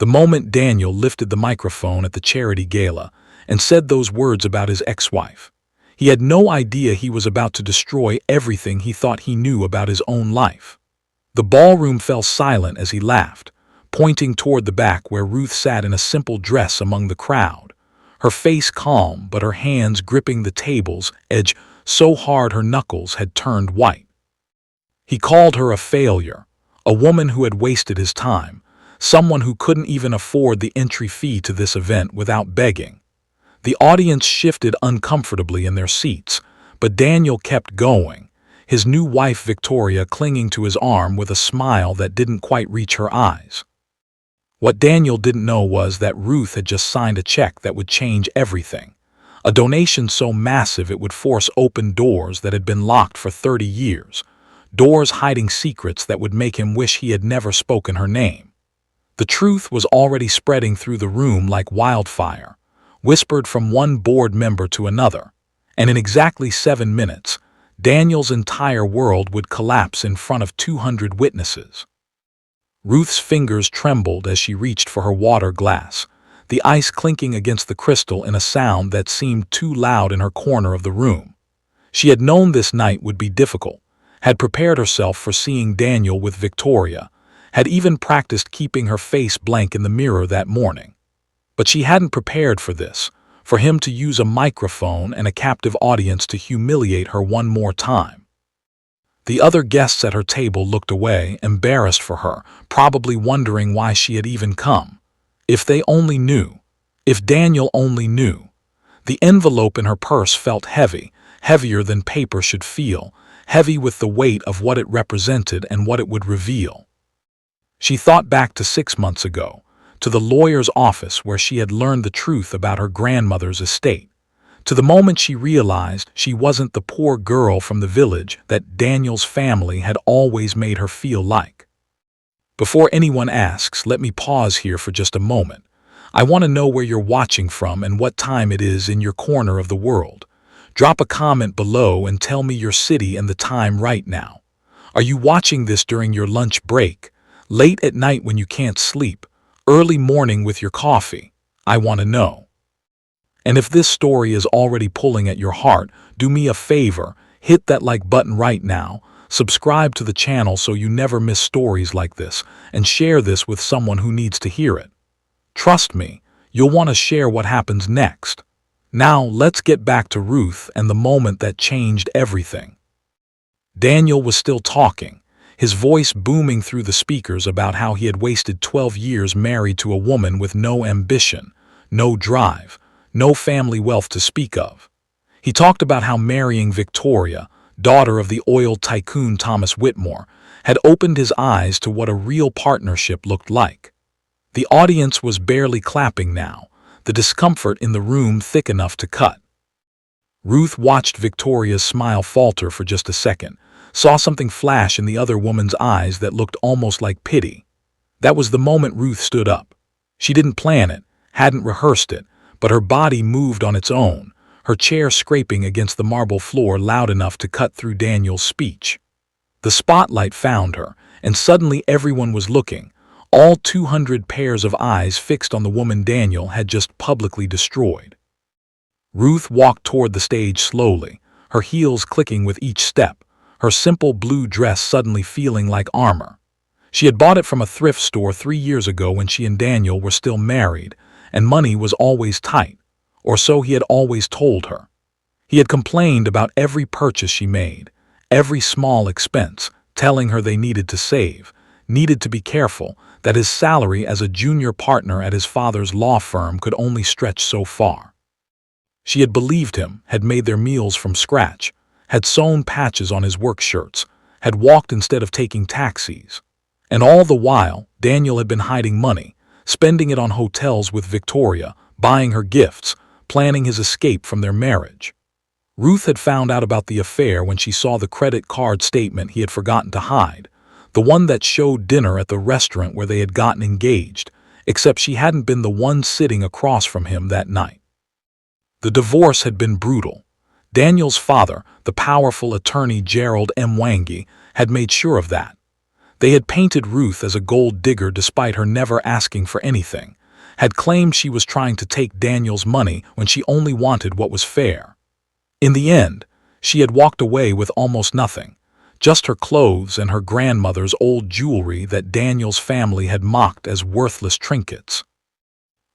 The moment Daniel lifted the microphone at the charity gala and said those words about his ex-wife, he had no idea he was about to destroy everything he thought he knew about his own life. The ballroom fell silent as he laughed, pointing toward the back where Ruth sat in a simple dress among the crowd, her face calm but her hands gripping the table's edge so hard her knuckles had turned white. He called her a failure, a woman who had wasted his time, someone who couldn't even afford the entry fee to this event without begging. The audience shifted uncomfortably in their seats, but Daniel kept going, his new wife Victoria clinging to his arm with a smile that didn't quite reach her eyes. What Daniel didn't know was that Ruth had just signed a check that would change everything, a donation so massive it would force open doors that had been locked for 30 years, doors hiding secrets that would make him wish he had never spoken her name. The truth was already spreading through the room like wildfire, whispered from one board member to another, and in exactly 7 minutes, Daniel's entire world would collapse in front of 200 witnesses. Ruth's fingers trembled as she reached for her water glass, the ice clinking against the crystal in a sound that seemed too loud in her corner of the room. She had known this night would be difficult, had prepared herself for seeing Daniel with Victoria, had even practiced keeping her face blank in the mirror that morning. But she hadn't prepared for this, for him to use a microphone and a captive audience to humiliate her one more time. The other guests at her table looked away, embarrassed for her, probably wondering why she had even come. If they only knew. If Daniel only knew. The envelope in her purse felt heavy, heavier than paper should feel, heavy with the weight of what it represented and what it would reveal. She thought back to 6 months ago, to the lawyer's office where she had learned the truth about her grandmother's estate, to the moment she realized she wasn't the poor girl from the village that Daniel's family had always made her feel like. Before anyone asks, let me pause here for just a moment. I want to know where you're watching from and what time it is in your corner of the world. Drop a comment below and tell me your city and the time right now. Are you watching this during your lunch break, late at night when you can't sleep, early morning with your coffee? I want to know. And if this story is already pulling at your heart, do me a favor, hit that like button right now, subscribe to the channel so you never miss stories like this, and share this with someone who needs to hear it. Trust me, you'll want to share what happens next. Now let's get back to Ruth and the moment that changed everything. Daniel was still talking, his voice booming through the speakers about how he had wasted 12 years married to a woman with no ambition, no drive, no family wealth to speak of. He talked about how marrying Victoria, daughter of the oil tycoon Thomas Whitmore, had opened his eyes to what a real partnership looked like. The audience was barely clapping now, the discomfort in the room thick enough to cut. Ruth watched Victoria's smile falter for just a second, saw something flash in the other woman's eyes that looked almost like pity. That was the moment Ruth stood up. She didn't plan it, hadn't rehearsed it, but her body moved on its own, her chair scraping against the marble floor loud enough to cut through Daniel's speech. The spotlight found her, and suddenly everyone was looking, all 200 pairs of eyes fixed on the woman Daniel had just publicly destroyed. Ruth walked toward the stage slowly, her heels clicking with each step, her simple blue dress suddenly feeling like armor. She had bought it from a thrift store 3 years ago when she and Daniel were still married, and money was always tight, or so he had always told her. He had complained about every purchase she made, every small expense, telling her they needed to save, needed to be careful, that his salary as a junior partner at his father's law firm could only stretch so far. She had believed him, had made their meals from scratch, had sewn patches on his work shirts, had walked instead of taking taxis. And all the while, Daniel had been hiding money, spending it on hotels with Victoria, buying her gifts, planning his escape from their marriage. Ruth had found out about the affair when she saw the credit card statement he had forgotten to hide, the one that showed dinner at the restaurant where they had gotten engaged, except she hadn't been the one sitting across from him that night. The divorce had been brutal. Daniel's father, the powerful attorney Gerald M. Wangi, had made sure of that. They had painted Ruth as a gold digger despite her never asking for anything, had claimed she was trying to take Daniel's money when she only wanted what was fair. In the end, she had walked away with almost nothing, just her clothes and her grandmother's old jewelry that Daniel's family had mocked as worthless trinkets.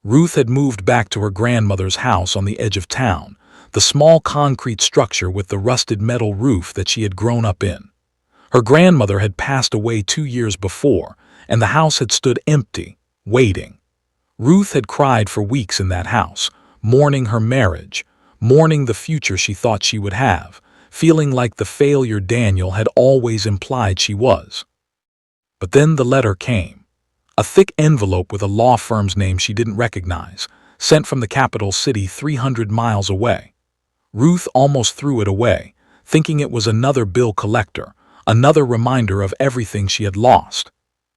Ruth had moved back to her grandmother's house on the edge of town, the small concrete structure with the rusted metal roof that she had grown up in. Her grandmother had passed away 2 years before, and the house had stood empty, waiting. Ruth had cried for weeks in that house, mourning her marriage, mourning the future she thought she would have, feeling like the failure Daniel had always implied she was. But then the letter came. A thick envelope with a law firm's name she didn't recognize, sent from the capital city 300 miles away. Ruth almost threw it away, thinking it was another bill collector, another reminder of everything she had lost.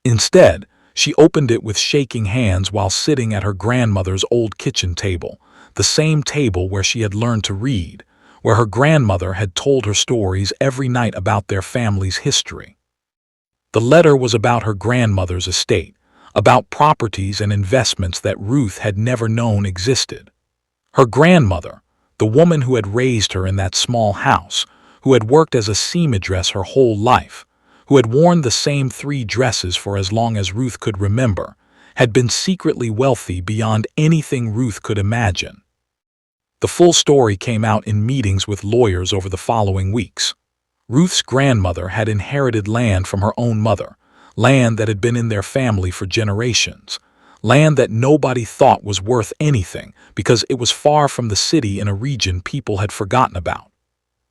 Instead, she opened it with shaking hands while sitting at her grandmother's old kitchen table, the same table where she had learned to read, where her grandmother had told her stories every night about their family's history. The letter was about her grandmother's estate, about properties and investments that Ruth had never known existed. Her grandmother, the woman who had raised her in that small house, who had worked as a seamstress her whole life, who had worn the same 3 dresses for as long as Ruth could remember, had been secretly wealthy beyond anything Ruth could imagine. The full story came out in meetings with lawyers over the following weeks. Ruth's grandmother had inherited land from her own mother, land that had been in their family for generations, land that nobody thought was worth anything because it was far from the city in a region people had forgotten about.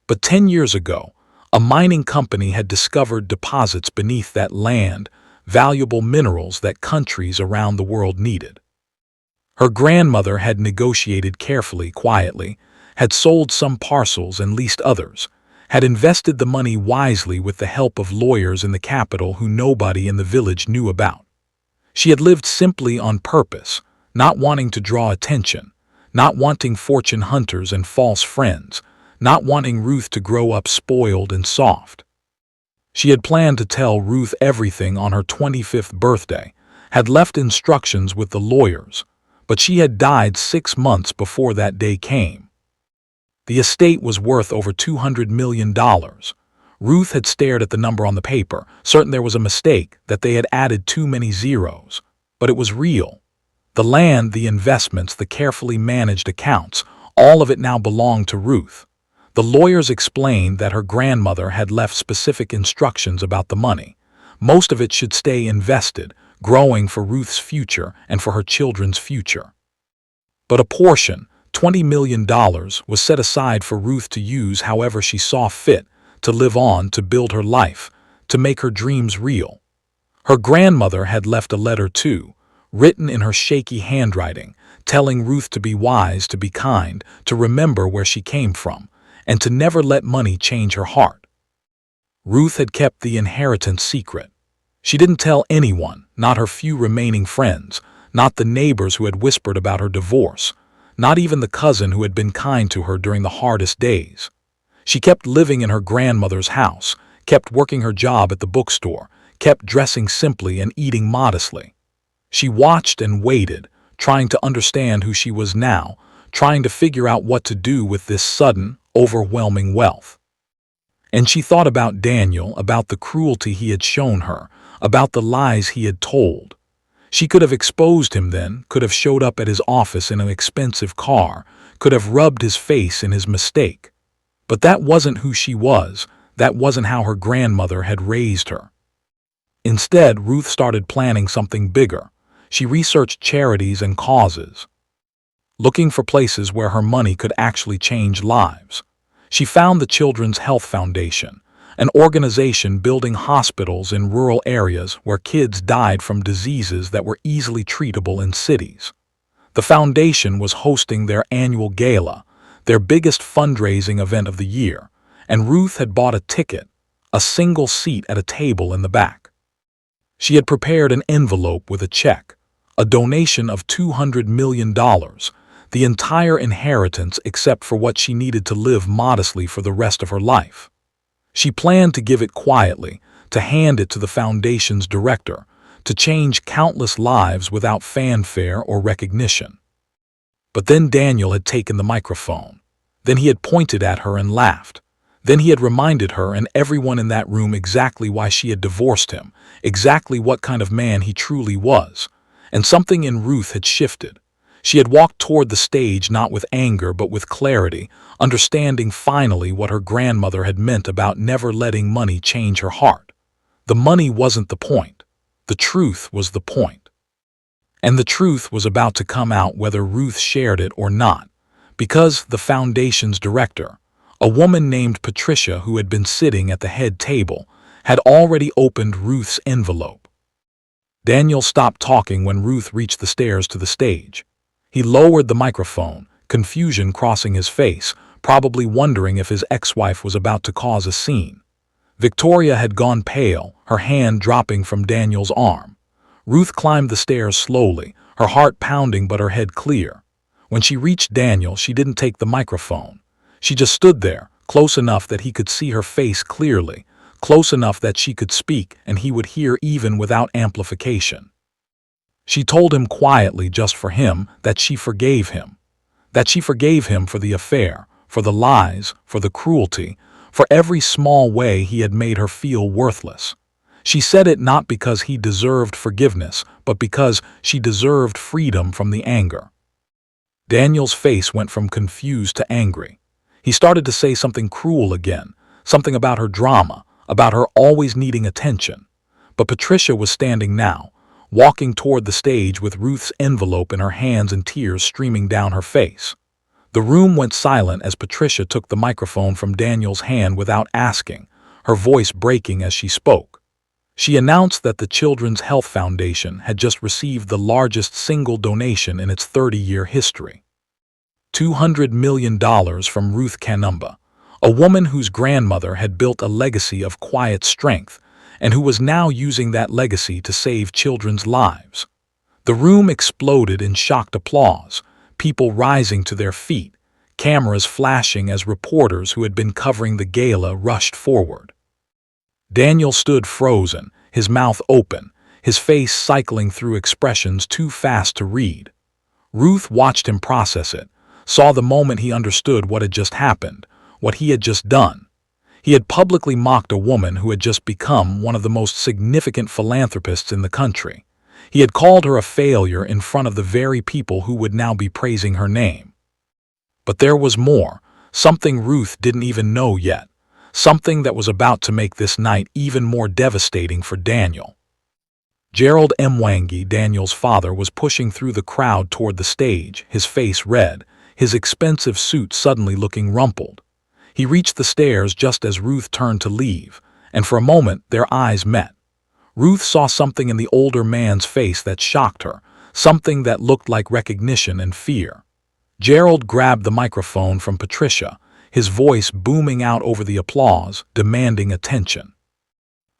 But 10 years ago, a mining company had discovered deposits beneath that land, valuable minerals that countries around the world needed. Her grandmother had negotiated carefully, quietly, had sold some parcels and leased others, had invested the money wisely with the help of lawyers in the capital who nobody in the village knew about. She had lived simply on purpose, not wanting to draw attention, not wanting fortune hunters and false friends, not wanting Ruth to grow up spoiled and soft. She had planned to tell Ruth everything on her 25th birthday, had left instructions with the lawyers, but she had died 6 months before that day came. The estate was worth over $200 million. Ruth had stared at the number on the paper, certain there was a mistake, that they had added too many zeros. But it was real. The land, the investments, the carefully managed accounts, all of it now belonged to Ruth. The lawyers explained that her grandmother had left specific instructions about the money. Most of it should stay invested, growing for Ruth's future and for her children's future. But a portion, $20 million, was set aside for Ruth to use however she saw fit, to live on, to build her life, to make her dreams real. Her grandmother had left a letter too, written in her shaky handwriting, telling Ruth to be wise, to be kind, to remember where she came from, and to never let money change her heart. Ruth had kept the inheritance secret. She didn't tell anyone, not her few remaining friends, not the neighbors who had whispered about her divorce, not even the cousin who had been kind to her during the hardest days. She kept living in her grandmother's house, kept working her job at the bookstore, kept dressing simply and eating modestly. She watched and waited, trying to understand who she was now, trying to figure out what to do with this sudden, overwhelming wealth. And she thought about Daniel, about the cruelty he had shown her, about the lies he had told. She could have exposed him then, could have showed up at his office in an expensive car, could have rubbed his face in his mistake. But that wasn't who she was, that wasn't how her grandmother had raised her. Instead, Ruth started planning something bigger. She researched charities and causes, looking for places where her money could actually change lives. She found the Children's Health Foundation, an organization building hospitals in rural areas where kids died from diseases that were easily treatable in cities. The foundation was hosting their annual gala, their biggest fundraising event of the year, and Ruth had bought a ticket, a single seat at a table in the back. She had prepared an envelope with a check, a donation of $200 million, the entire inheritance except for what she needed to live modestly for the rest of her life. She planned to give it quietly, to hand it to the foundation's director, to change countless lives without fanfare or recognition. But then Daniel had taken the microphone. Then he had pointed at her and laughed. Then he had reminded her and everyone in that room exactly why she had divorced him, exactly what kind of man he truly was. And something in Ruth had shifted. She had walked toward the stage not with anger but with clarity, understanding finally what her grandmother had meant about never letting money change her heart. The money wasn't the point. The truth was the point. And the truth was about to come out whether Ruth shared it or not, because the foundation's director, a woman named Patricia who had been sitting at the head table, had already opened Ruth's envelope. Daniel stopped talking when Ruth reached the stairs to the stage. He lowered the microphone, confusion crossing his face, probably wondering if his ex-wife was about to cause a scene. Victoria had gone pale, her hand dropping from Daniel's arm. Ruth climbed the stairs slowly, her heart pounding but her head clear. When she reached Daniel, she didn't take the microphone. She just stood there, close enough that he could see her face clearly, close enough that she could speak and he would hear even without amplification. She told him quietly, just for him, that she forgave him. That she forgave him for the affair, for the lies, for the cruelty, for every small way he had made her feel worthless. She said it not because he deserved forgiveness, but because she deserved freedom from the anger. Daniel's face went from confused to angry. He started to say something cruel again, something about her drama, about her always needing attention. But Patricia was standing now, walking toward the stage with Ruth's envelope in her hands and tears streaming down her face. The room went silent as Patricia took the microphone from Daniel's hand without asking, her voice breaking as she spoke. She announced that the Children's Health Foundation had just received the largest single donation in its 30-year history. $200 million from Ruth Canumba, a woman whose grandmother had built a legacy of quiet strength and who was now using that legacy to save children's lives. The room exploded in shocked applause, people rising to their feet, cameras flashing as reporters who had been covering the gala rushed forward. Daniel stood frozen, his mouth open, his face cycling through expressions too fast to read. Ruth watched him process it, saw the moment he understood what had just happened, what he had just done. He had publicly mocked a woman who had just become one of the most significant philanthropists in the country. He had called her a failure in front of the very people who would now be praising her name. But there was more, something Ruth didn't even know yet, something that was about to make this night even more devastating for Daniel. Gerald Mwangi, Daniel's father, was pushing through the crowd toward the stage, his face red, his expensive suit suddenly looking rumpled. He reached the stairs just as Ruth turned to leave, and for a moment their eyes met. Ruth saw something in the older man's face that shocked her, something that looked like recognition and fear. Gerald grabbed the microphone from Patricia, his voice booming out over the applause, demanding attention.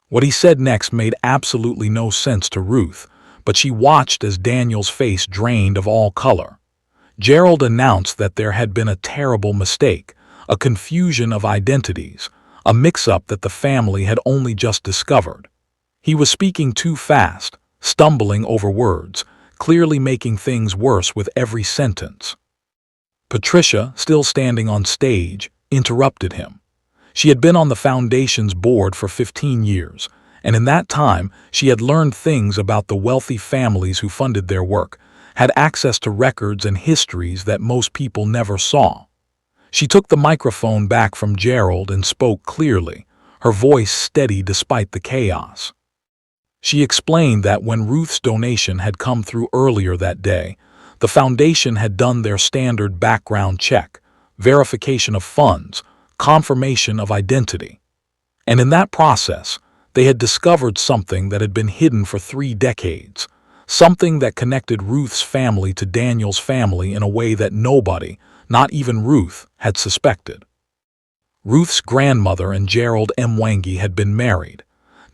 What he said next made absolutely no sense to Ruth, but she watched as Daniel's face drained of all color. Gerald announced that there had been a terrible mistake, a confusion of identities, a mix-up that the family had only just discovered. He was speaking too fast, stumbling over words, clearly making things worse with every sentence. Patricia, still standing on stage, interrupted him. She had been on the foundation's board for 15 years, and in that time she had learned things about the wealthy families who funded their work, had access to records and histories that most people never saw. She took the microphone back from Gerald and spoke clearly, her voice steady despite the chaos. She explained that when Ruth's donation had come through earlier that day, the foundation had done their standard background check, verification of funds, confirmation of identity. And in that process, they had discovered something that had been hidden for 3 decades, something that connected Ruth's family to Daniel's family in a way that nobody, not even Ruth, had suspected. Ruth's grandmother and Gerald Mwangi had been married,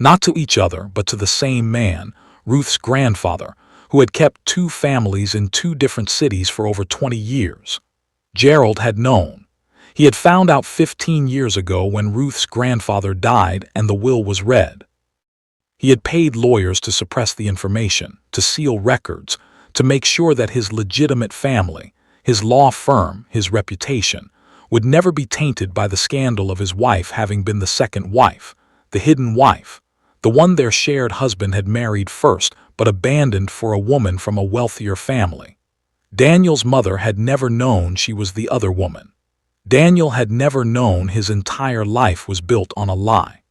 not to each other but to the same man, Ruth's grandfather, who had kept 2 families in 2 different cities for over 20 years. Gerald had known. He had found out 15 years ago when Ruth's grandfather died and the will was read. He had paid lawyers to suppress the information, to seal records, to make sure that his legitimate family, his law firm, his reputation, would never be tainted by the scandal of his wife having been the second wife, the hidden wife, the one their shared husband had married first but abandoned for a woman from a wealthier family. Daniel's mother had never known she was the other woman. Daniel had never known his entire life was built on a lie.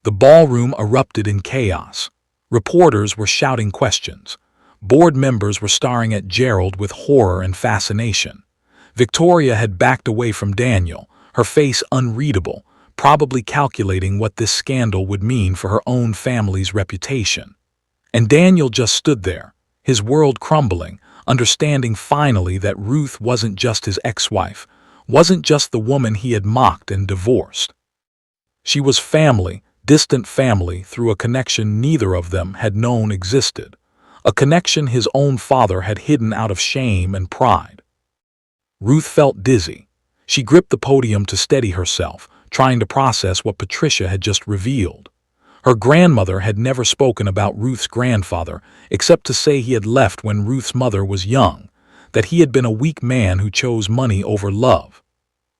The ballroom erupted in chaos. Reporters were shouting questions. Board members were staring at Gerald with horror and fascination. Victoria had backed away from Daniel, her face unreadable, probably calculating what this scandal would mean for her own family's reputation. And Daniel just stood there, his world crumbling, understanding finally that Ruth wasn't just his ex-wife, wasn't just the woman he had mocked and divorced. She was family, distant family through a connection neither of them had known existed, a connection his own father had hidden out of shame and pride. Ruth felt dizzy. She gripped the podium to steady herself, trying to process what Patricia had just revealed. Her grandmother had never spoken about Ruth's grandfather except to say he had left when Ruth's mother was young, that he had been a weak man who chose money over love.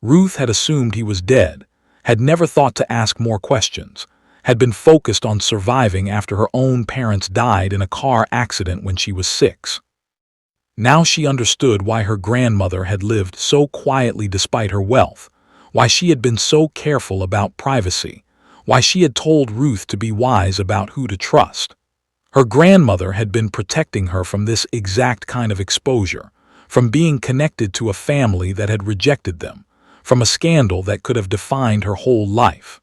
Ruth had assumed he was dead, had never thought to ask more questions, had been focused on surviving after her own parents died in a car accident when she was 6. Now she understood why her grandmother had lived so quietly despite her wealth, why she had been so careful about privacy, why she had told Ruth to be wise about who to trust. Her grandmother had been protecting her from this exact kind of exposure, from being connected to a family that had rejected them, from a scandal that could have defined her whole life.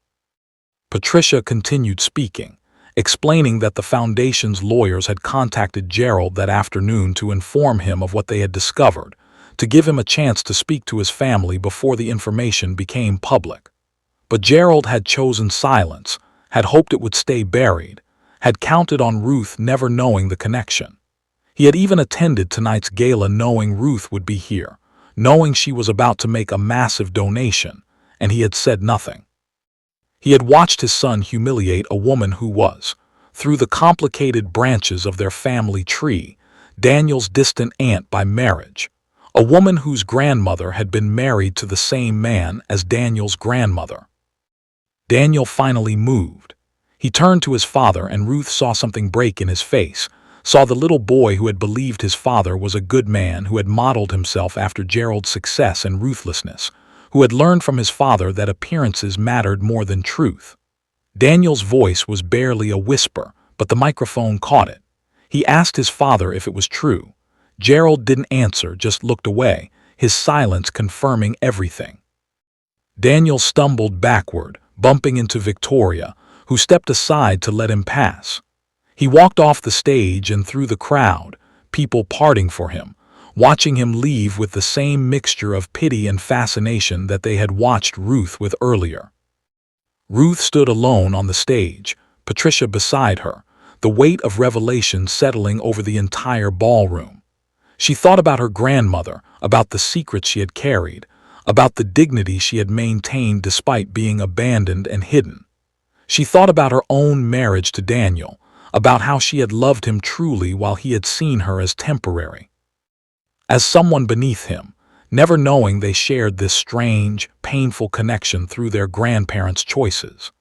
Patricia continued speaking, explaining that the foundation's lawyers had contacted Gerald that afternoon to inform him of what they had discovered, to give him a chance to speak to his family before the information became public. But Gerald had chosen silence, had hoped it would stay buried, had counted on Ruth never knowing the connection. He had even attended tonight's gala knowing Ruth would be here, knowing she was about to make a massive donation, and he had said nothing. He had watched his son humiliate a woman who was, through the complicated branches of their family tree, Daniel's distant aunt by marriage, a woman whose grandmother had been married to the same man as Daniel's grandmother. Daniel finally moved. He turned to his father, and Ruth saw something break in his face, saw the little boy who had believed his father was a good man, who had modeled himself after Gerald's success and ruthlessness, who had learned from his father that appearances mattered more than truth. Daniel's voice was barely a whisper, but the microphone caught it. He asked his father if it was true. Gerald didn't answer, just looked away, his silence confirming everything. Daniel stumbled backward, bumping into Victoria, who stepped aside to let him pass. He walked off the stage and through the crowd, people parting for him, watching him leave with the same mixture of pity and fascination that they had watched Ruth with earlier. Ruth stood alone on the stage, Patricia beside her, the weight of revelation settling over the entire ballroom. She thought about her grandmother, about the secrets she had carried, about the dignity she had maintained despite being abandoned and hidden. She thought about her own marriage to Daniel, about how she had loved him truly while he had seen her as temporary, as someone beneath him, never knowing they shared this strange, painful connection through their grandparents' choices.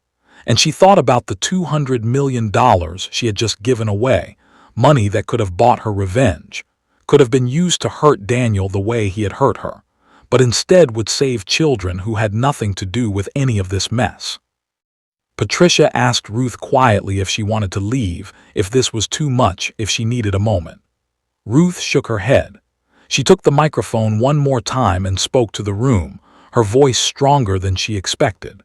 And she thought about the $200 million she had just given away, money that could have bought her revenge, could have been used to hurt Daniel the way he had hurt her, but instead would save children who had nothing to do with any of this mess. Patricia asked Ruth quietly if she wanted to leave, if this was too much, if she needed a moment. Ruth shook her head. She took the microphone one more time and spoke to the room, her voice stronger than she expected.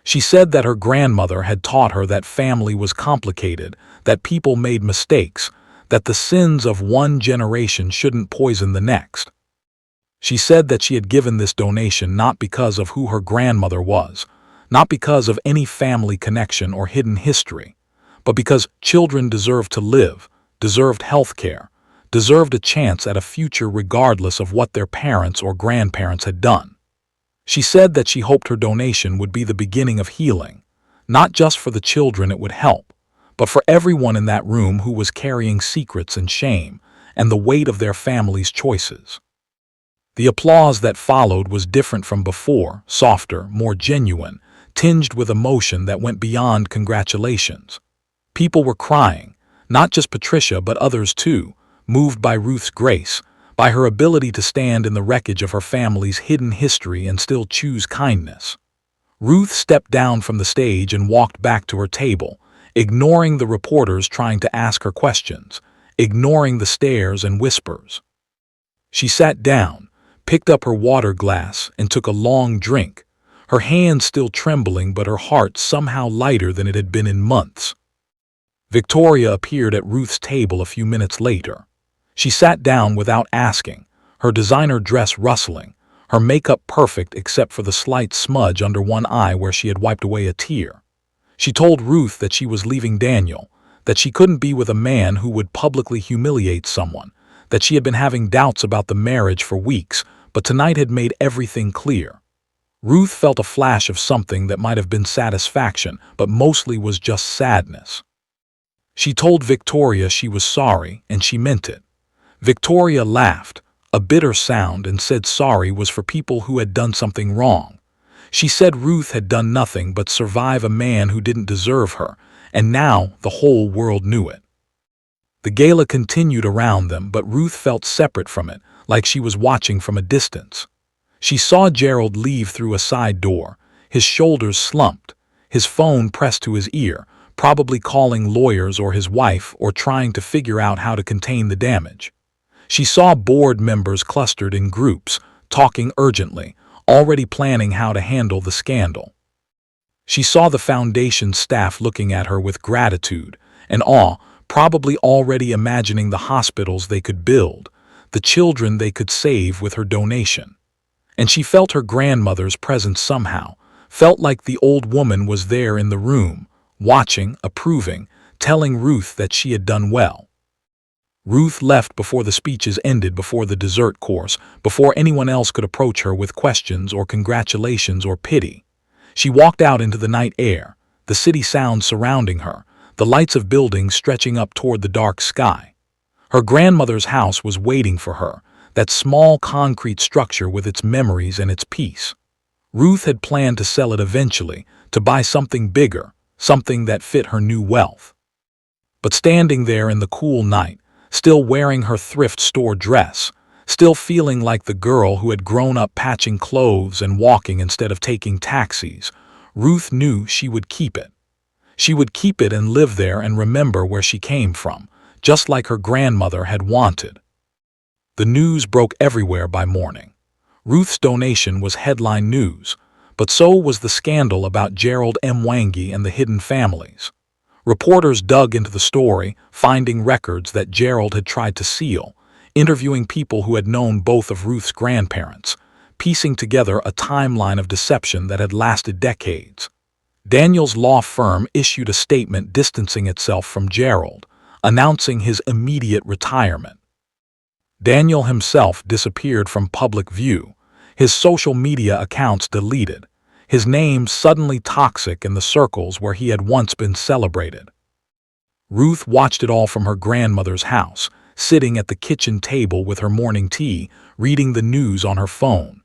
She said that her grandmother had taught her that family was complicated, that people made mistakes, that the sins of one generation shouldn't poison the next. She said that she had given this donation not because of who her grandmother was, not because of any family connection or hidden history, but because children deserved to live, deserved health care, deserved a chance at a future regardless of what their parents or grandparents had done. She said that she hoped her donation would be the beginning of healing, not just for the children it would help, but for everyone in that room who was carrying secrets and shame, and the weight of their family's choices. The applause that followed was different from before, softer, more genuine, tinged with emotion that went beyond congratulations. People were crying, not just Patricia but others too, moved by Ruth's grace, by her ability to stand in the wreckage of her family's hidden history and still choose kindness. Ruth stepped down from the stage and walked back to her table, ignoring the reporters trying to ask her questions, ignoring the stares and whispers. She sat down, picked up her water glass, and took a long drink, her hands still trembling but her heart somehow lighter than it had been in months. Victoria appeared at Ruth's table a few minutes later. She sat down without asking, her designer dress rustling, her makeup perfect except for the slight smudge under one eye where she had wiped away a tear. She told Ruth that she was leaving Daniel, that she couldn't be with a man who would publicly humiliate someone, that she had been having doubts about the marriage for weeks, but tonight had made everything clear. Ruth felt a flash of something that might have been satisfaction, but mostly was just sadness. She told Victoria she was sorry, and she meant it. Victoria laughed, a bitter sound, and said sorry was for people who had done something wrong. She said Ruth had done nothing but survive a man who didn't deserve her, and now the whole world knew it. The gala continued around them, but Ruth felt separate from it, like she was watching from a distance. She saw Gerald leave through a side door, his shoulders slumped, his phone pressed to his ear, probably calling lawyers or his wife or trying to figure out how to contain the damage. She saw board members clustered in groups, talking urgently, already planning how to handle the scandal. She saw the foundation staff looking at her with gratitude and awe, probably already imagining the hospitals they could build, the children they could save with her donation. And she felt her grandmother's presence somehow, felt like the old woman was there in the room, watching, approving, telling Ruth that she had done well. Ruth left before the speeches ended, before the dessert course, before anyone else could approach her with questions or congratulations or pity. She walked out into the night air, the city sounds surrounding her, the lights of buildings stretching up toward the dark sky. Her grandmother's house was waiting for her, that small concrete structure with its memories and its peace. Ruth had planned to sell it eventually, to buy something bigger, something that fit her new wealth. But standing there in the cool night, still wearing her thrift store dress, still feeling like the girl who had grown up patching clothes and walking instead of taking taxis, Ruth knew she would keep it. She would keep it and live there and remember where she came from, just like her grandmother had wanted. The news broke everywhere by morning. Ruth's donation was headline news, but so was the scandal about Gerald Mwangi and the hidden families. Reporters dug into the story, finding records that Gerald had tried to seal, interviewing people who had known both of Ruth's grandparents, piecing together a timeline of deception that had lasted decades. Daniel's law firm issued a statement distancing itself from Gerald, announcing his immediate retirement. Daniel himself disappeared from public view, his social media accounts deleted, his name suddenly toxic in the circles where he had once been celebrated. Ruth watched it all from her grandmother's house, sitting at the kitchen table with her morning tea, reading the news on her phone.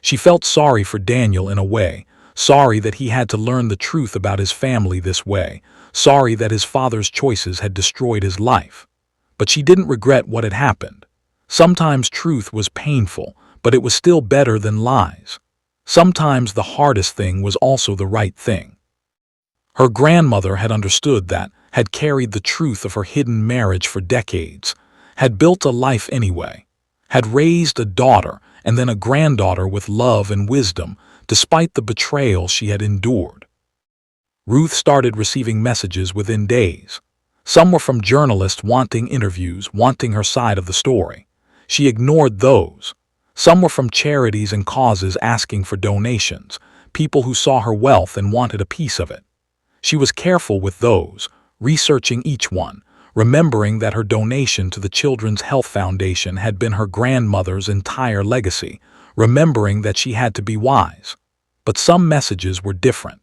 She felt sorry for Daniel in a way, sorry that he had to learn the truth about his family this way, sorry that his father's choices had destroyed his life. But she didn't regret what had happened. Sometimes truth was painful, but it was still better than lies. Sometimes the hardest thing was also the right thing. Her grandmother had understood that, had carried the truth of her hidden marriage for decades, had built a life anyway, had raised a daughter and then a granddaughter with love and wisdom, despite the betrayal she had endured. Ruth started receiving messages within days. Some were from journalists wanting interviews, wanting her side of the story. She ignored those. Some were from charities and causes asking for donations, people who saw her wealth and wanted a piece of it. She was careful with those, researching each one, remembering that her donation to the Children's Health Foundation had been her grandmother's entire legacy, remembering that she had to be wise. But some messages were different.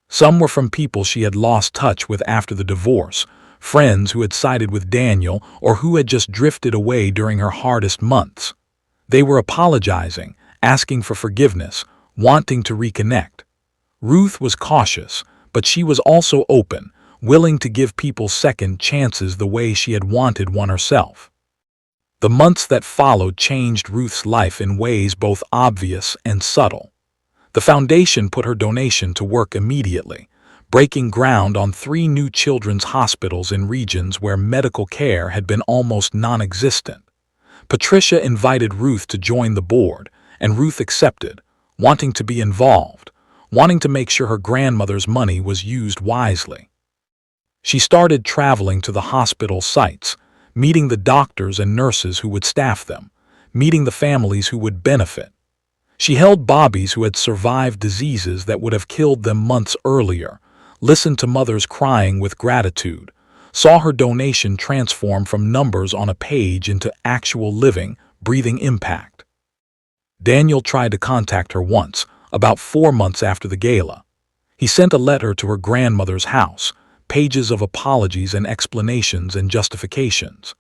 Some were from people she had lost touch with after the divorce, friends who had sided with Daniel or who had just drifted away during her hardest months. They were apologizing, asking for forgiveness, wanting to reconnect. Ruth was cautious, but she was also open, willing to give people second chances the way she had wanted one herself. The months that followed changed Ruth's life in ways both obvious and subtle. The foundation put her donation to work immediately, breaking ground on 3 new children's hospitals in regions where medical care had been almost non-existent. Patricia invited Ruth to join the board, and Ruth accepted, wanting to be involved, wanting to make sure her grandmother's money was used wisely. She started traveling to the hospital sites, meeting the doctors and nurses who would staff them, meeting the families who would benefit. She held babies who had survived diseases that would have killed them months earlier, listened to mothers crying with gratitude, saw her donation transform from numbers on a page into actual living, breathing impact. Daniel tried to contact her once, about 4 months after the gala. He sent a letter to her grandmother's house, pages of apologies and explanations and justifications.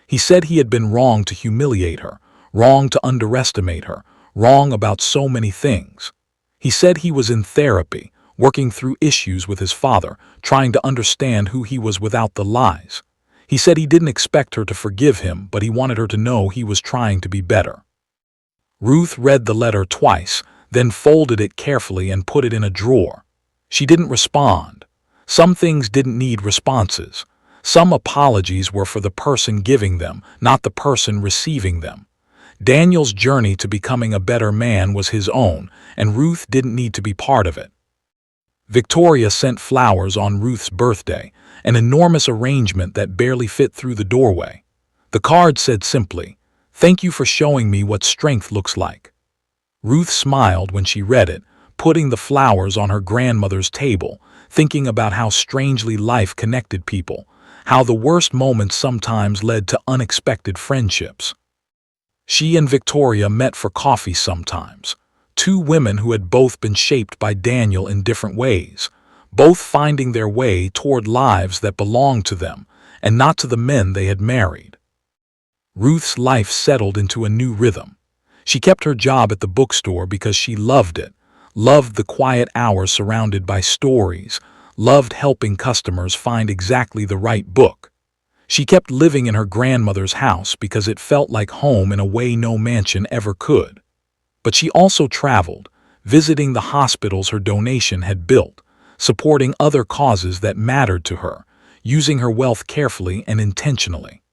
He said he had been wrong to humiliate her, wrong to underestimate her, wrong about so many things. He said he was in therapy, working through issues with his father, trying to understand who he was without the lies. He said he didn't expect her to forgive him, but he wanted her to know he was trying to be better. Ruth read the letter twice, then folded it carefully and put it in a drawer. She didn't respond. Some things didn't need responses. Some apologies were for the person giving them, not the person receiving them. Daniel's journey to becoming a better man was his own, and Ruth didn't need to be part of it. Victoria sent flowers on Ruth's birthday, an enormous arrangement that barely fit through the doorway. The card said simply, "Thank you for showing me what strength looks like." Ruth smiled when she read it, putting the flowers on her grandmother's table, thinking about how strangely life connected people, how the worst moments sometimes led to unexpected friendships. She and Victoria met for coffee sometimes. 2 women who had both been shaped by Daniel in different ways, both finding their way toward lives that belonged to them and not to the men they had married. Ruth's life settled into a new rhythm. She kept her job at the bookstore because she loved it, loved the quiet hours surrounded by stories, loved helping customers find exactly the right book. She kept living in her grandmother's house because it felt like home in a way no mansion ever could. But she also traveled, visiting the hospitals her donation had built, supporting other causes that mattered to her, using her wealth carefully and intentionally.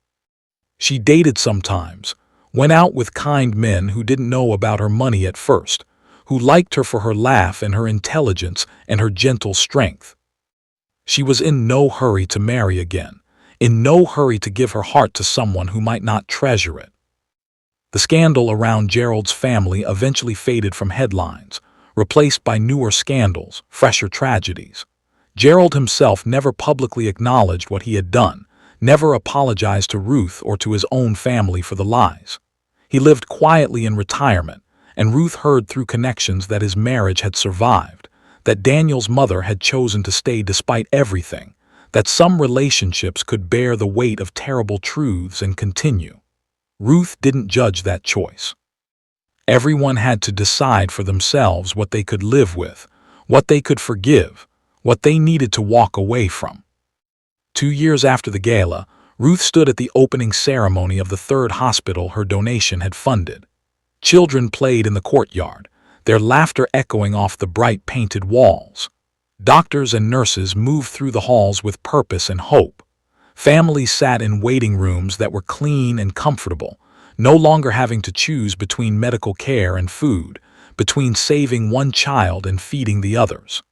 She dated sometimes, went out with kind men who didn't know about her money at first, who liked her for her laugh and her intelligence and her gentle strength. She was in no hurry to marry again, in no hurry to give her heart to someone who might not treasure it. The scandal around Gerald's family eventually faded from headlines, replaced by newer scandals, fresher tragedies. Gerald himself never publicly acknowledged what he had done, never apologized to Ruth or to his own family for the lies. He lived quietly in retirement, and Ruth heard through connections that his marriage had survived, that Daniel's mother had chosen to stay despite everything, that some relationships could bear the weight of terrible truths and continue. Ruth didn't judge that choice. Everyone had to decide for themselves what they could live with, what they could forgive, what they needed to walk away from. 2 years after the gala, Ruth stood at the opening ceremony of the 3rd hospital her donation had funded. Children played in the courtyard, their laughter echoing off the bright painted walls. Doctors and nurses moved through the halls with purpose and hope. Families sat in waiting rooms that were clean and comfortable, no longer having to choose between medical care and food, between saving one child and feeding the others.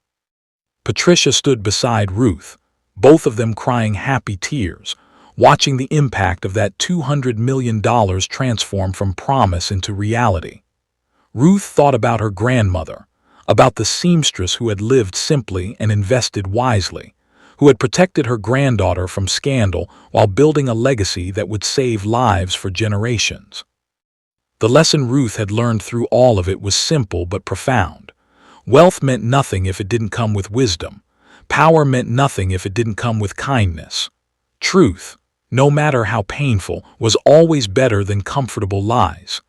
Patricia stood beside Ruth, both of them crying happy tears, watching the impact of that $200 million transform from promise into reality. Ruth thought about her grandmother, about the seamstress who had lived simply and invested wisely, who had protected her granddaughter from scandal while building a legacy that would save lives for generations. The lesson Ruth had learned through all of it was simple but profound. Wealth meant nothing if it didn't come with wisdom. Power meant nothing if it didn't come with kindness. Truth, no matter how painful, was always better than comfortable lies.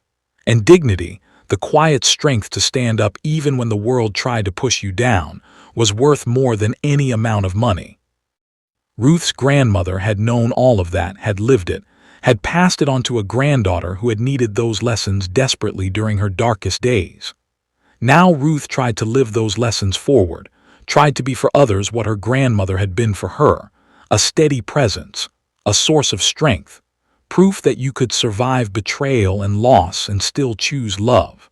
And dignity, the quiet strength to stand up even when the world tried to push you down, was worth more than any amount of money. Ruth's grandmother had known all of that, had lived it, had passed it on to a granddaughter who had needed those lessons desperately during her darkest days. Now Ruth tried to live those lessons forward, tried to be for others what her grandmother had been for her, a steady presence, a source of strength, proof that you could survive betrayal and loss and still choose love.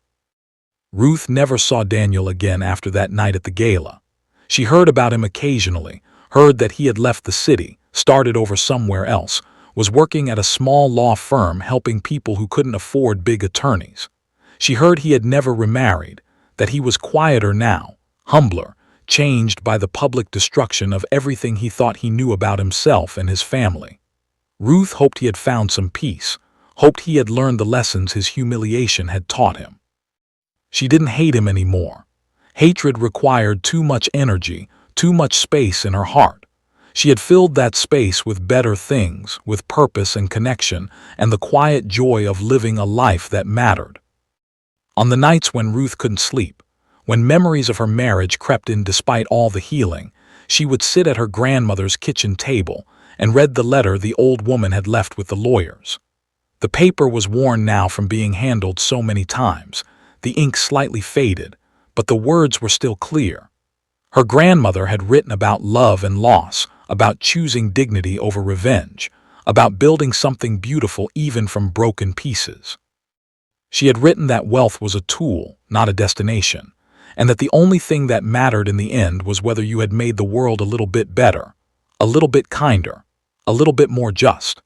Ruth never saw Daniel again after that night at the gala. She heard about him occasionally, heard that he had left the city, started over somewhere else, was working at a small law firm helping people who couldn't afford big attorneys. She heard he had never remarried, that he was quieter now, humbler, changed by the public destruction of everything he thought he knew about himself and his family. Ruth hoped he had found some peace, hoped he had learned the lessons his humiliation had taught him. She didn't hate him anymore. Hatred required too much energy, too much space in her heart. She had filled that space with better things, with purpose and connection, and the quiet joy of living a life that mattered. On the nights when Ruth couldn't sleep, when memories of her marriage crept in despite all the healing, she would sit at her grandmother's kitchen table and read the letter the old woman had left with the lawyers. The paper was worn now from being handled so many times, the ink slightly faded, but the words were still clear. Her grandmother had written about love and loss, about choosing dignity over revenge, about building something beautiful even from broken pieces. She had written that wealth was a tool, not a destination, and that the only thing that mattered in the end was whether you had made the world a little bit better, a little bit kinder, a little bit more just.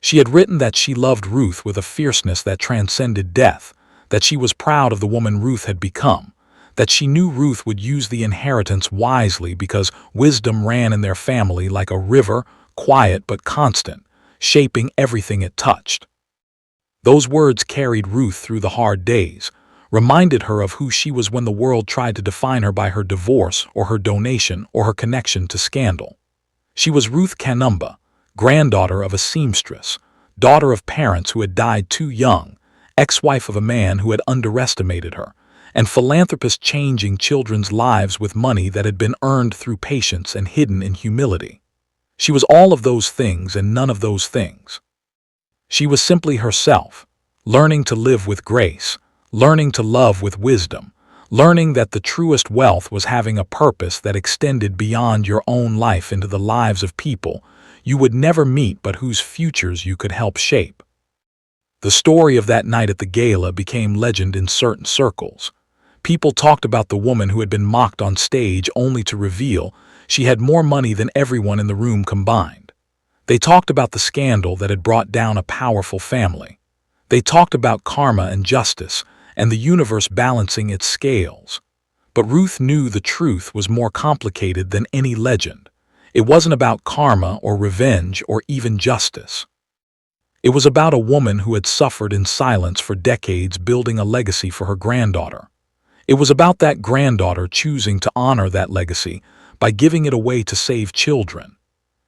She had written that she loved Ruth with a fierceness that transcended death, that she was proud of the woman Ruth had become, that she knew Ruth would use the inheritance wisely because wisdom ran in their family like a river, quiet but constant, shaping everything it touched. Those words carried Ruth through the hard days, reminded her of who she was when the world tried to define her by her divorce or her donation or her connection to scandal. She was Ruth Kanumba, granddaughter of a seamstress, daughter of parents who had died too young, ex-wife of a man who had underestimated her, and philanthropist changing children's lives with money that had been earned through patience and hidden in humility. She was all of those things and none of those things. She was simply herself, learning to live with grace, learning to love with wisdom, learning that the truest wealth was having a purpose that extended beyond your own life into the lives of people you would never meet but whose futures you could help shape. The story of that night at the gala became legend in certain circles. People talked about the woman who had been mocked on stage only to reveal she had more money than everyone in the room combined. They talked about the scandal that had brought down a powerful family. They talked about karma and justice and the universe balancing its scales. But Ruth knew the truth was more complicated than any legend. It wasn't about karma or revenge or even justice. It was about a woman who had suffered in silence for decades building a legacy for her granddaughter. It was about that granddaughter choosing to honor that legacy by giving it away to save children.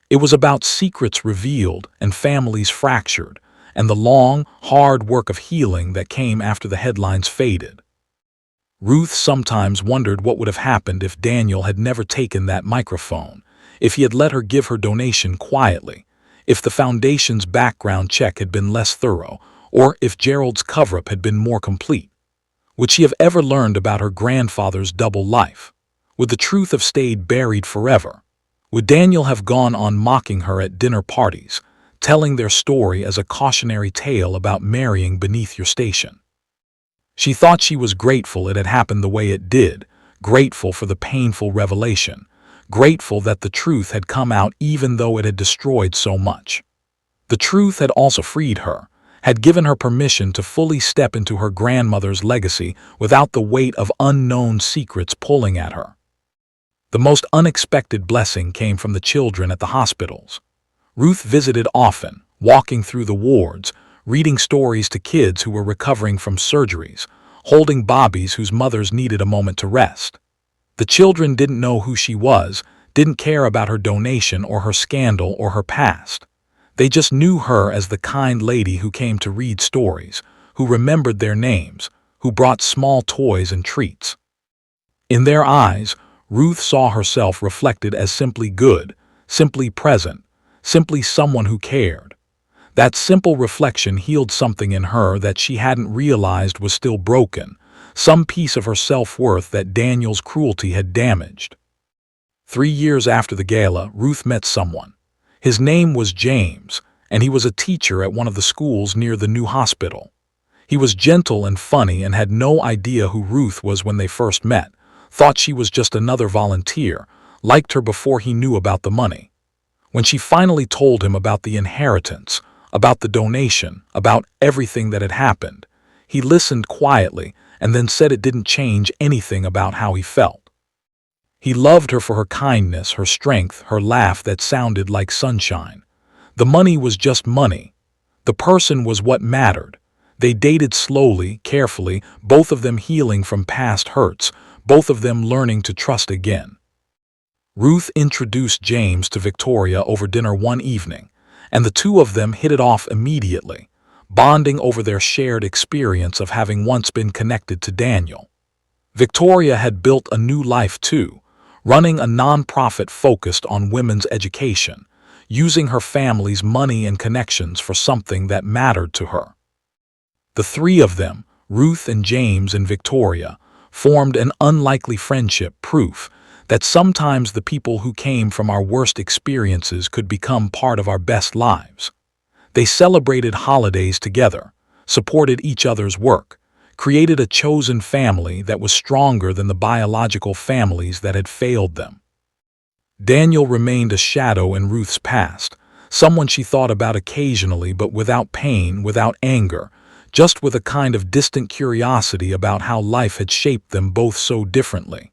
It was about secrets revealed and families fractured, and the long, hard work of healing that came after the headlines faded. Ruth sometimes wondered what would have happened if Daniel had never taken that microphone, if he had let her give her donation quietly, if the foundation's background check had been less thorough, or if Gerald's cover-up had been more complete. Would she have ever learned about her grandfather's double life? Would the truth have stayed buried forever? Would Daniel have gone on mocking her at dinner parties, telling their story as a cautionary tale about marrying beneath your station? She thought she was grateful it had happened the way it did, grateful for the painful revelation, grateful that the truth had come out even though it had destroyed so much. The truth had also freed her, had given her permission to fully step into her grandmother's legacy without the weight of unknown secrets pulling at her. The most unexpected blessing came from the children at the hospitals. Ruth visited often, walking through the wards, reading stories to kids who were recovering from surgeries, holding Bobbies whose mothers needed a moment to rest. The children didn't know who she was, didn't care about her donation or her scandal or her past. They just knew her as the kind lady who came to read stories, who remembered their names, who brought small toys and treats. In their eyes, Ruth saw herself reflected as simply good, simply present, simply someone who cared. That simple reflection healed something in her that she hadn't realized was still broken, some piece of her self-worth that Daniel's cruelty had damaged. 3 years after the gala, Ruth met someone. His name was James, and he was a teacher at one of the schools near the new hospital. He was gentle and funny and had no idea who Ruth was when they first met, thought she was just another volunteer, liked her before he knew about the money. When she finally told him about the inheritance, about the donation, about everything that had happened, he listened quietly and then said it didn't change anything about how he felt. He loved her for her kindness, her strength, her laugh that sounded like sunshine. The money was just money. The person was what mattered. They dated slowly, carefully, both of them healing from past hurts, both of them learning to trust again. Ruth introduced James to Victoria over dinner one evening, and the two of them hit it off immediately, bonding over their shared experience of having once been connected to Daniel. Victoria had built a new life too, running a non-profit focused on women's education, using her family's money and connections for something that mattered to her. The three of them, Ruth and James and Victoria, formed an unlikely friendship, proof that sometimes the people who came from our worst experiences could become part of our best lives. They celebrated holidays together, supported each other's work, created a chosen family that was stronger than the biological families that had failed them. Daniel remained a shadow in Ruth's past, someone she thought about occasionally but without pain, without anger, just with a kind of distant curiosity about how life had shaped them both so differently.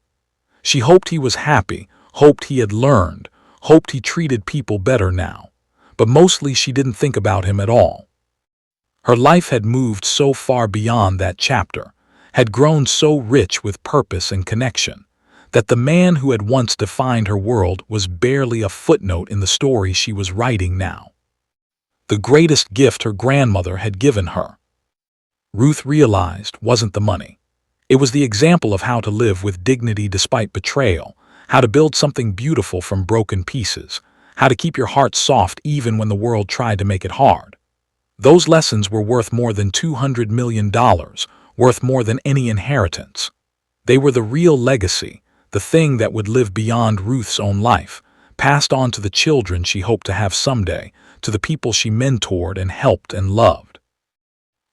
She hoped he was happy, hoped he had learned, hoped he treated people better now, but mostly she didn't think about him at all. Her life had moved so far beyond that chapter, had grown so rich with purpose and connection, that the man who had once defined her world was barely a footnote in the story she was writing now. The greatest gift her grandmother had given her, Ruth realized, wasn't the money. It was the example of how to live with dignity despite betrayal, how to build something beautiful from broken pieces, how to keep your heart soft even when the world tried to make it hard. Those lessons were worth more than $200 million, worth more than any inheritance. They were the real legacy, the thing that would live beyond Ruth's own life, passed on to the children she hoped to have someday, to the people she mentored and helped and loved.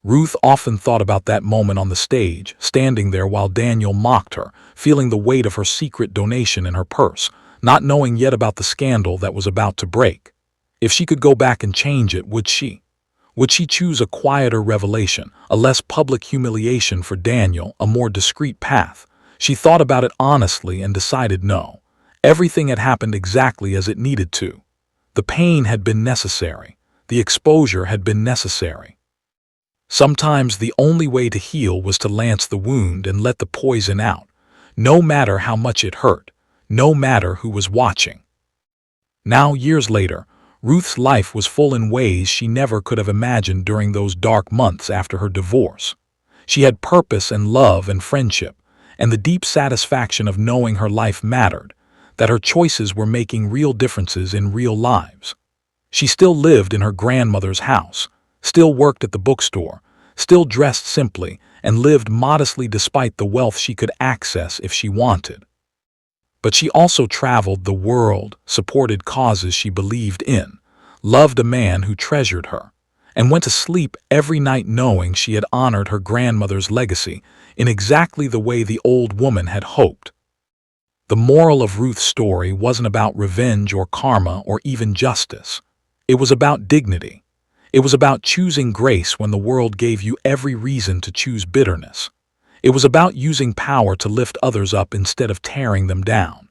Ruth often thought about that moment on the stage, standing there while Daniel mocked her, feeling the weight of her secret donation in her purse, not knowing yet about the scandal that was about to break. If she could go back and change it, would she? Would she choose a quieter revelation, a less public humiliation for Daniel, a more discreet path? She thought about it honestly and decided no. Everything had happened exactly as it needed to. The pain had been necessary. The exposure had been necessary. Sometimes the only way to heal was to lance the wound and let the poison out, no matter how much it hurt, no matter who was watching. Now, years later, Ruth's life was full in ways she never could have imagined during those dark months after her divorce. She had purpose and love and friendship, and the deep satisfaction of knowing her life mattered, that her choices were making real differences in real lives. She still lived in her grandmother's house, still worked at the bookstore, still dressed simply, and lived modestly despite the wealth she could access if she wanted. But she also traveled the world, supported causes she believed in, loved a man who treasured her, and went to sleep every night knowing she had honored her grandmother's legacy in exactly the way the old woman had hoped. The moral of Ruth's story wasn't about revenge or karma or even justice. It was about dignity. It was about choosing grace when the world gave you every reason to choose bitterness. It was about using power to lift others up instead of tearing them down.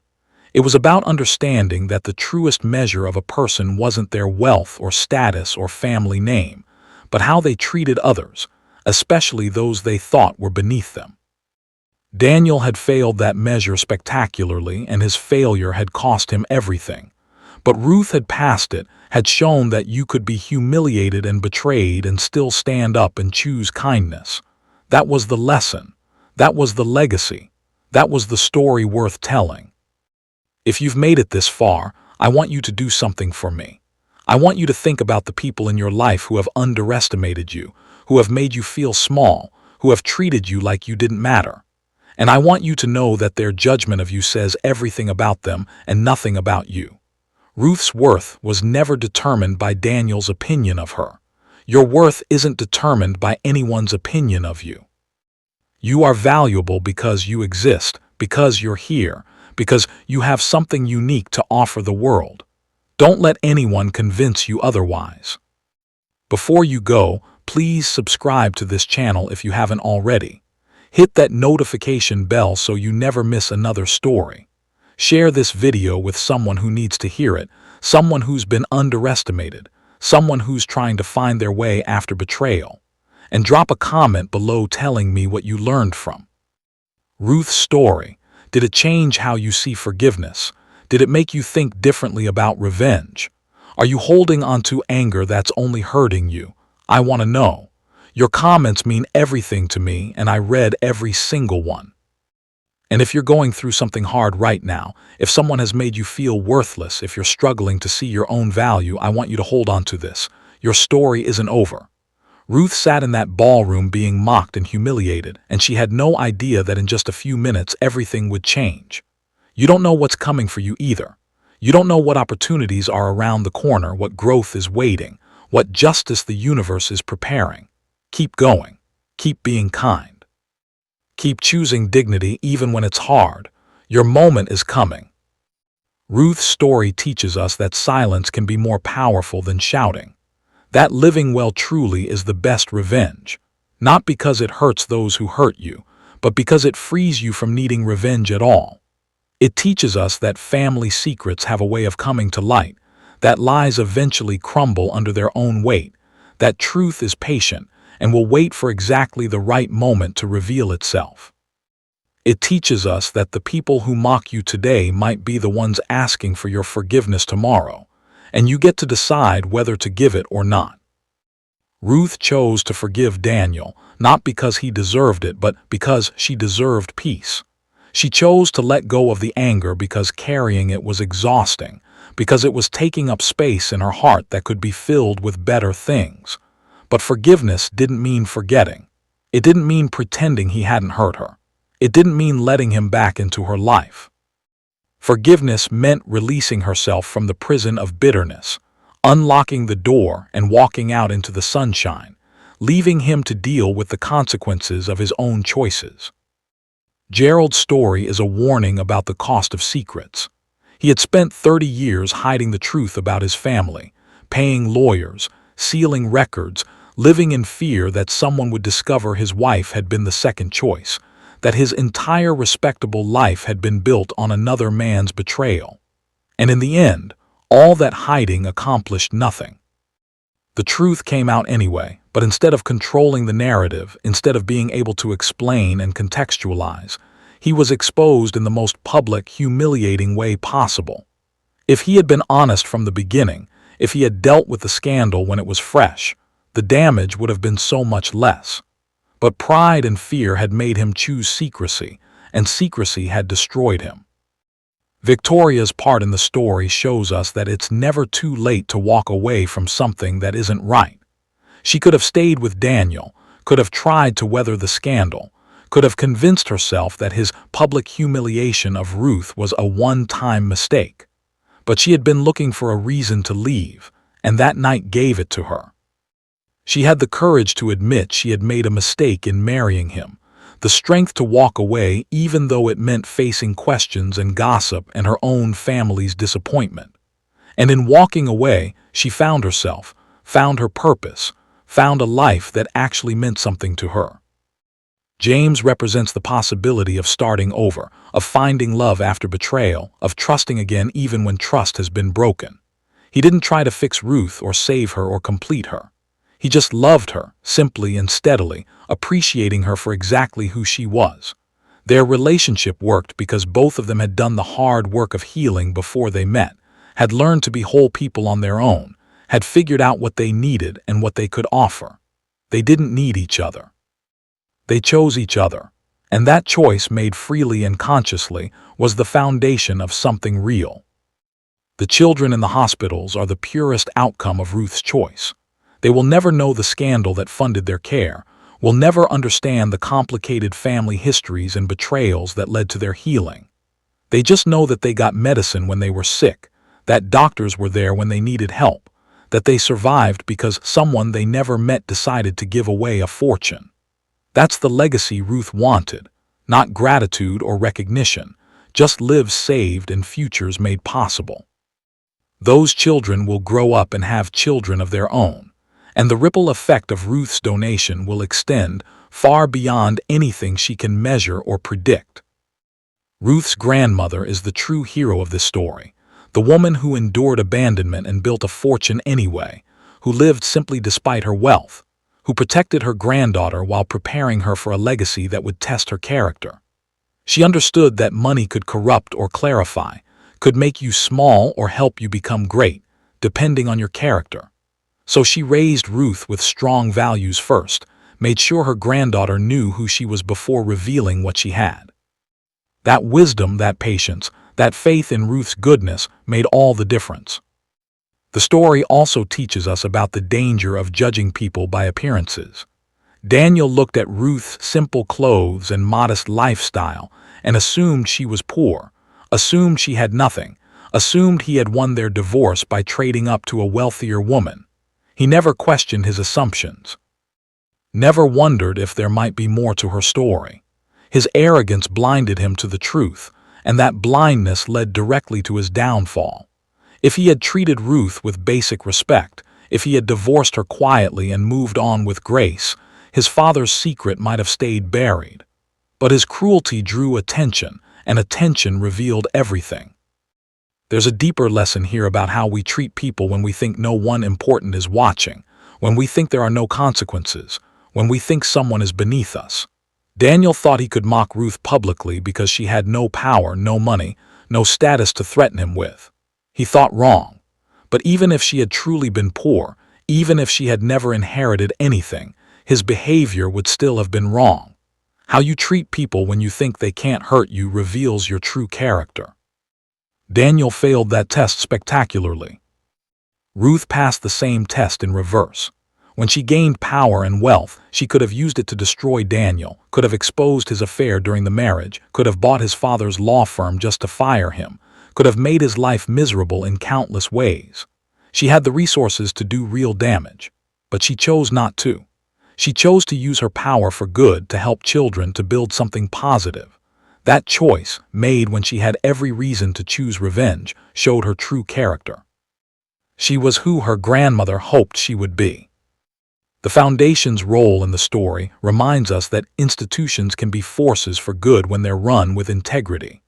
It was about understanding that the truest measure of a person wasn't their wealth or status or family name, but how they treated others, especially those they thought were beneath them. Daniel had failed that measure spectacularly, and his failure had cost him everything. But Ruth had passed it, had shown that you could be humiliated and betrayed and still stand up and choose kindness. That was the lesson. That was the legacy. That was the story worth telling. If you've made it this far, I want you to do something for me. I want you to think about the people in your life who have underestimated you, who have made you feel small, who have treated you like you didn't matter. And I want you to know that their judgment of you says everything about them and nothing about you. Ruth's worth was never determined by Daniel's opinion of her. Your worth isn't determined by anyone's opinion of you. You are valuable because you exist, because you're here, because you have something unique to offer the world. Don't let anyone convince you otherwise. Before you go, please subscribe to this channel if you haven't already. Hit that notification bell so you never miss another story. Share this video with someone who needs to hear it, someone who's been underestimated, someone who's trying to find their way after betrayal. And drop a comment below telling me what you learned from Ruth's story. Did it change how you see forgiveness? Did it make you think differently about revenge? Are you holding on to anger that's only hurting you? I want to know. Your comments mean everything to me, and I read every single one. And if you're going through something hard right now, if someone has made you feel worthless, if you're struggling to see your own value, I want you to hold on to this. Your story isn't over. Ruth sat in that ballroom being mocked and humiliated, and she had no idea that in just a few minutes everything would change. You don't know what's coming for you either. You don't know what opportunities are around the corner, what growth is waiting, what justice the universe is preparing. Keep going. Keep being kind. Keep choosing dignity even when it's hard. Your moment is coming. Ruth's story teaches us that silence can be more powerful than shouting. That living well truly is the best revenge, not because it hurts those who hurt you, but because it frees you from needing revenge at all. It teaches us that family secrets have a way of coming to light, that lies eventually crumble under their own weight, that truth is patient and will wait for exactly the right moment to reveal itself. It teaches us that the people who mock you today might be the ones asking for your forgiveness tomorrow, and you get to decide whether to give it or not. Ruth chose to forgive Daniel, not because he deserved it, but because she deserved peace. She chose to let go of the anger because carrying it was exhausting, because it was taking up space in her heart that could be filled with better things. But forgiveness didn't mean forgetting. It didn't mean pretending he hadn't hurt her. It didn't mean letting him back into her life. Forgiveness meant releasing herself from the prison of bitterness, unlocking the door and walking out into the sunshine, leaving him to deal with the consequences of his own choices. Gerald's story is a warning about the cost of secrets. He had spent 30 years hiding the truth about his family, paying lawyers, sealing records, living in fear that someone would discover his wife had been the second choice, that his entire respectable life had been built on another man's betrayal. And in the end, all that hiding accomplished nothing. The truth came out anyway, but instead of controlling the narrative, instead of being able to explain and contextualize, he was exposed in the most public, humiliating way possible. If he had been honest from the beginning, if he had dealt with the scandal when it was fresh, the damage would have been so much less. But pride and fear had made him choose secrecy, and secrecy had destroyed him. Victoria's part in the story shows us that it's never too late to walk away from something that isn't right. She could have stayed with Daniel, could have tried to weather the scandal, could have convinced herself that his public humiliation of Ruth was a one-time mistake. But she had been looking for a reason to leave, and that night gave it to her. She had the courage to admit she had made a mistake in marrying him, the strength to walk away even though it meant facing questions and gossip and her own family's disappointment. And in walking away, she found herself, found her purpose, found a life that actually meant something to her. James represents the possibility of starting over, of finding love after betrayal, of trusting again even when trust has been broken. He didn't try to fix Ruth or save her or complete her. He just loved her, simply and steadily, appreciating her for exactly who she was. Their relationship worked because both of them had done the hard work of healing before they met, had learned to be whole people on their own, had figured out what they needed and what they could offer. They didn't need each other. They chose each other, and that choice, made freely and consciously, was the foundation of something real. The children in the hospitals are the purest outcome of Ruth's choice. They will never know the scandal that funded their care, will never understand the complicated family histories and betrayals that led to their healing. They just know that they got medicine when they were sick, that doctors were there when they needed help, that they survived because someone they never met decided to give away a fortune. That's the legacy Ruth wanted, not gratitude or recognition, just lives saved and futures made possible. Those children will grow up and have children of their own, and the ripple effect of Ruth's donation will extend far beyond anything she can measure or predict. Ruth's grandmother is the true hero of this story, the woman who endured abandonment and built a fortune anyway, who lived simply despite her wealth, who protected her granddaughter while preparing her for a legacy that would test her character. She understood that money could corrupt or clarify, could make you small or help you become great, depending on your character. So she raised Ruth with strong values first, made sure her granddaughter knew who she was before revealing what she had. That wisdom, that patience, that faith in Ruth's goodness made all the difference. The story also teaches us about the danger of judging people by appearances. Daniel looked at Ruth's simple clothes and modest lifestyle and assumed she was poor, assumed she had nothing, assumed he had won their divorce by trading up to a wealthier woman. He never questioned his assumptions, never wondered if there might be more to her story. His arrogance blinded him to the truth, and that blindness led directly to his downfall. If he had treated Ruth with basic respect, if he had divorced her quietly and moved on with grace, his father's secret might have stayed buried. But his cruelty drew attention, and attention revealed everything. There's a deeper lesson here about how we treat people when we think no one important is watching, when we think there are no consequences, when we think someone is beneath us. Daniel thought he could mock Ruth publicly because she had no power, no money, no status to threaten him with. He thought wrong. But even if she had truly been poor, even if she had never inherited anything, his behavior would still have been wrong. How you treat people when you think they can't hurt you reveals your true character. Daniel failed that test spectacularly. Ruth passed the same test in reverse. When she gained power and wealth, she could have used it to destroy Daniel, could have exposed his affair during the marriage, could have bought his father's law firm just to fire him, could have made his life miserable in countless ways. She had the resources to do real damage, but she chose not to. She chose to use her power for good, to help children, to build something positive. That choice, made when she had every reason to choose revenge, showed her true character. She was who her grandmother hoped she would be. The Foundation's role in the story reminds us that institutions can be forces for good when they're run with integrity.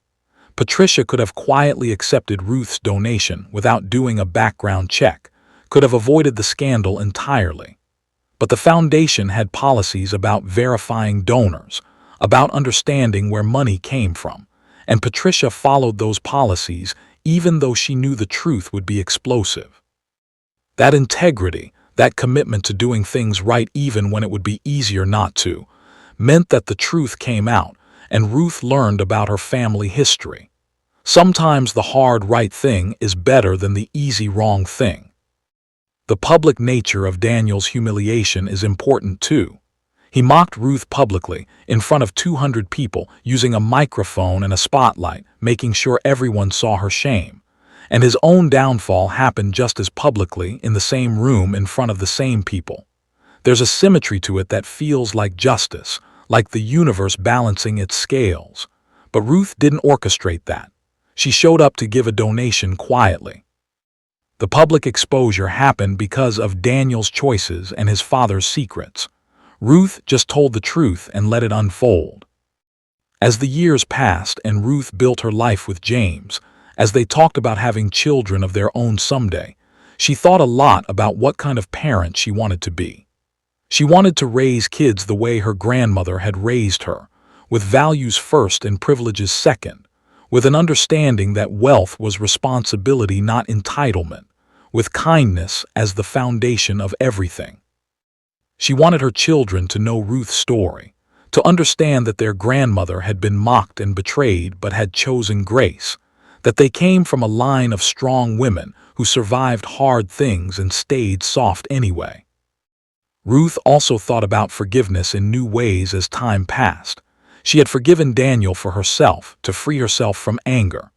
Patricia could have quietly accepted Ruth's donation without doing a background check, could have avoided the scandal entirely. But the Foundation had policies about verifying donors, about understanding where money came from, and Patricia followed those policies even though she knew the truth would be explosive. That integrity, that commitment to doing things right even when it would be easier not to, meant that the truth came out, and Ruth learned about her family history. Sometimes the hard right thing is better than the easy wrong thing. The public nature of Daniel's humiliation is important too. He mocked Ruth publicly, in front of 200 people, using a microphone and a spotlight, making sure everyone saw her shame. And his own downfall happened just as publicly, in the same room, in front of the same people. There's a symmetry to it that feels like justice, like the universe balancing its scales. But Ruth didn't orchestrate that. She showed up to give a donation quietly. The public exposure happened because of Daniel's choices and his father's secrets. Ruth just told the truth and let it unfold. As the years passed and Ruth built her life with James, as they talked about having children of their own someday, she thought a lot about what kind of parent she wanted to be. She wanted to raise kids the way her grandmother had raised her, with values first and privileges second, with an understanding that wealth was responsibility, not entitlement, with kindness as the foundation of everything. She wanted her children to know Ruth's story, to understand that their grandmother had been mocked and betrayed but had chosen grace, that they came from a line of strong women who survived hard things and stayed soft anyway. Ruth also thought about forgiveness in new ways as time passed. She had forgiven Daniel for herself, to free herself from anger.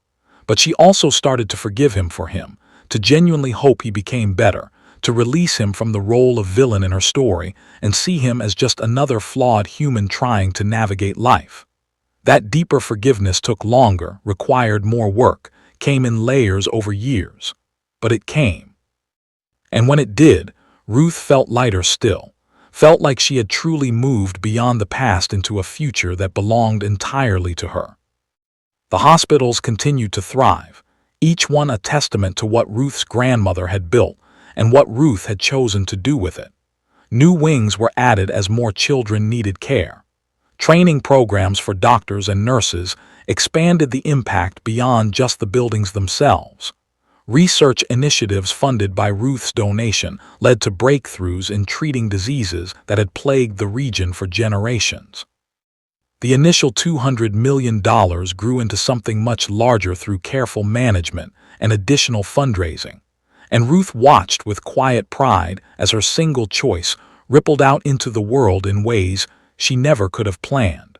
But she also started to forgive him for him, to genuinely hope he became better, to release him from the role of villain in her story and see him as just another flawed human trying to navigate life. That deeper forgiveness took longer, required more work, came in layers over years. But it came. And when it did, Ruth felt lighter still, felt like she had truly moved beyond the past into a future that belonged entirely to her. The hospitals continued to thrive, each one a testament to what Ruth's grandmother had built and what Ruth had chosen to do with it. New wings were added as more children needed care. Training programs for doctors and nurses expanded the impact beyond just the buildings themselves. Research initiatives funded by Ruth's donation led to breakthroughs in treating diseases that had plagued the region for generations. The initial $200 million grew into something much larger through careful management and additional fundraising, and Ruth watched with quiet pride as her single choice rippled out into the world in ways she never could have planned.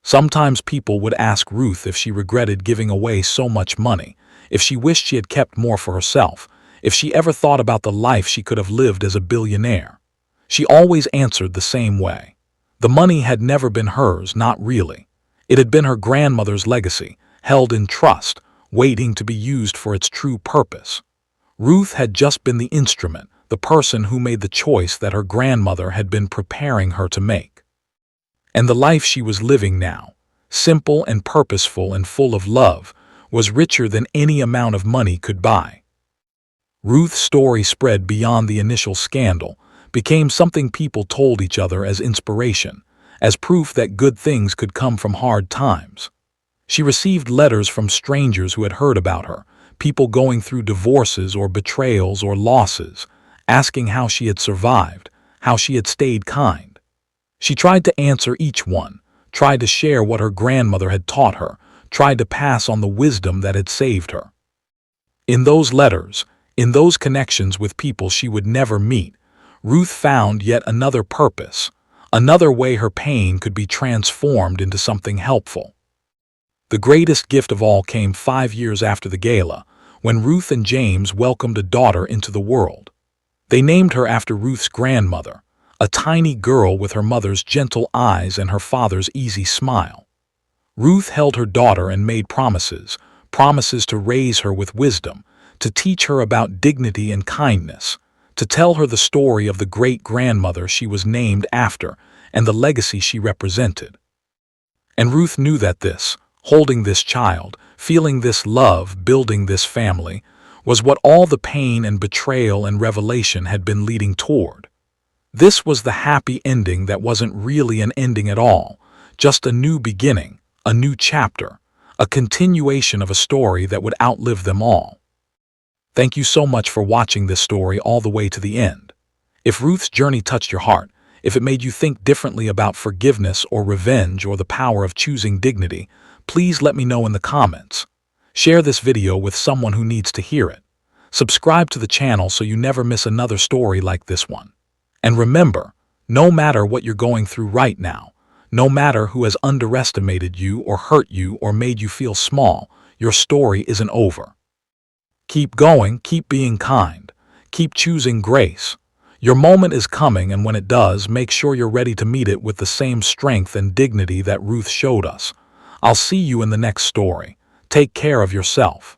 Sometimes people would ask Ruth if she regretted giving away so much money, if she wished she had kept more for herself, if she ever thought about the life she could have lived as a billionaire. She always answered the same way. The money had never been hers, not really. It had been her grandmother's legacy, held in trust, waiting to be used for its true purpose. Ruth had just been the instrument, the person who made the choice that her grandmother had been preparing her to make. And the life she was living now, simple and purposeful and full of love, was richer than any amount of money could buy. Ruth's story spread beyond the initial scandal, became something people told each other as inspiration, as proof that good things could come from hard times. She received letters from strangers who had heard about her, people going through divorces or betrayals or losses, asking how she had survived, how she had stayed kind. She tried to answer each one, tried to share what her grandmother had taught her, tried to pass on the wisdom that had saved her. In those letters, in those connections with people she would never meet, Ruth found yet another purpose, another way her pain could be transformed into something helpful. The greatest gift of all came 5 years after the gala, when Ruth and James welcomed a daughter into the world. They named her after Ruth's grandmother, a tiny girl with her mother's gentle eyes and her father's easy smile. Ruth held her daughter and made promises, promises to raise her with wisdom, to teach her about dignity and kindness, to tell her the story of the great-grandmother she was named after and the legacy she represented. And Ruth knew that this, holding this child, feeling this love, building this family, was what all the pain and betrayal and revelation had been leading toward. This was the happy ending that wasn't really an ending at all, just a new beginning, a new chapter, a continuation of a story that would outlive them all. Thank you so much for watching this story all the way to the end. If Ruth's journey touched your heart, if it made you think differently about forgiveness or revenge or the power of choosing dignity, please let me know in the comments. Share this video with someone who needs to hear it. Subscribe to the channel so you never miss another story like this one. And remember, no matter what you're going through right now, no matter who has underestimated you or hurt you or made you feel small, your story isn't over. Keep going, keep being kind, keep choosing grace. Your moment is coming, and when it does, make sure you're ready to meet it with the same strength and dignity that Ruth showed us. I'll see you in the next story. Take care of yourself.